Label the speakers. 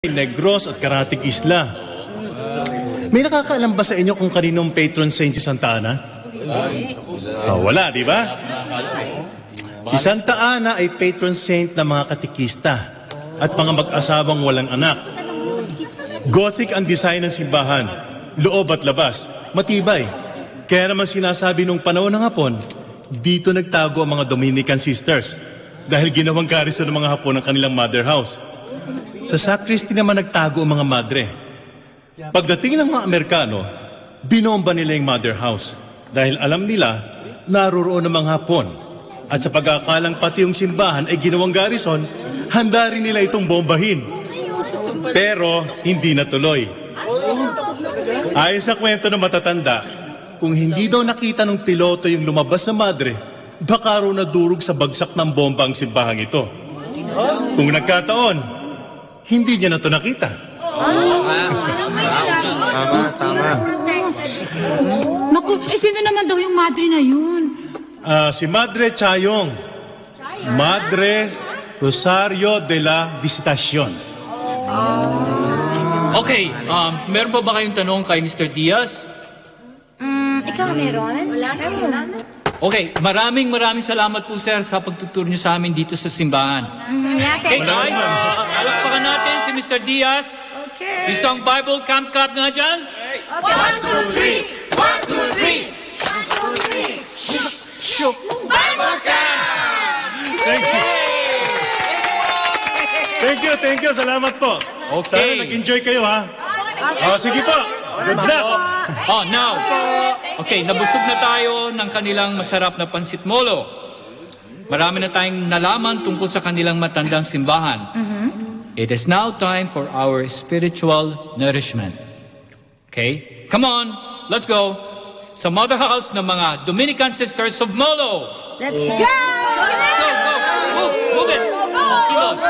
Speaker 1: Negros at Karatig Isla. May nakakaalam ba sa inyo kung kaninong patron saint si Santa Ana? Wala, di ba? Si Santa Ana ay patron saint ng mga katikista at mga mag-asawang walang anak. Gothic ang design ng simbahan, loob at labas, matibay. Kaya naman sinasabi nung panahon ng Hapon, dito nagtago ang mga Dominican sisters dahil ginawang garrison ng mga Hapon ang kanilang mother house. Sa sacristy naman nagtago ang mga madre. Pagdating ng mga Amerikano, binomba nila yung mother house dahil alam nila naroroon ang mga Hapon. At sa pag-aakalang pati yung simbahan ay ginawang garrison, handa rin nila itong bombahin. Pero hindi natuloy. Ayon sa kwento ng matatanda, kung hindi daw nakita ng piloto yung lumabas na madre, baka raw nadurog sa bagsak ng bomba ang simbahang ito. Kung nagkataon, hindi niya na ito nakita.
Speaker 2: Tama.
Speaker 3: Naku, sino naman daw yung madre na yun?
Speaker 1: Si Madre Chayong. Madre Rosario de la Visitacion.
Speaker 4: Okay, meron pa ba kayong tanong kay Mr. Diaz?
Speaker 3: Ikaw meron? Wala na.
Speaker 4: Okay, maraming salamat po sir sa pagtuturo niyo sa amin dito sa simbahan. Okay guys, palakpakan natin si Mr. Diaz.
Speaker 3: Okay.
Speaker 4: Isang Bible Camp Cup nga dyan.
Speaker 3: 1, 2, 3! 1, 2, 3! 1, 2, 3! Bible
Speaker 1: Thank you. Salamat po.
Speaker 4: Okay.
Speaker 1: Sana nag-enjoy kayo, ha? Sige po. Good luck.
Speaker 4: Oh, now. Okay, nabusog na tayo ng kanilang masarap na pansit molo. Marami na tayong nalaman tungkol sa kanilang matandang simbahan. It is now time for our spiritual nourishment. Okay? Come on, let's go. Sa mother house ng mga Dominican Sisters of Molo.
Speaker 3: Let's go!
Speaker 4: Go! Move it! Kilos!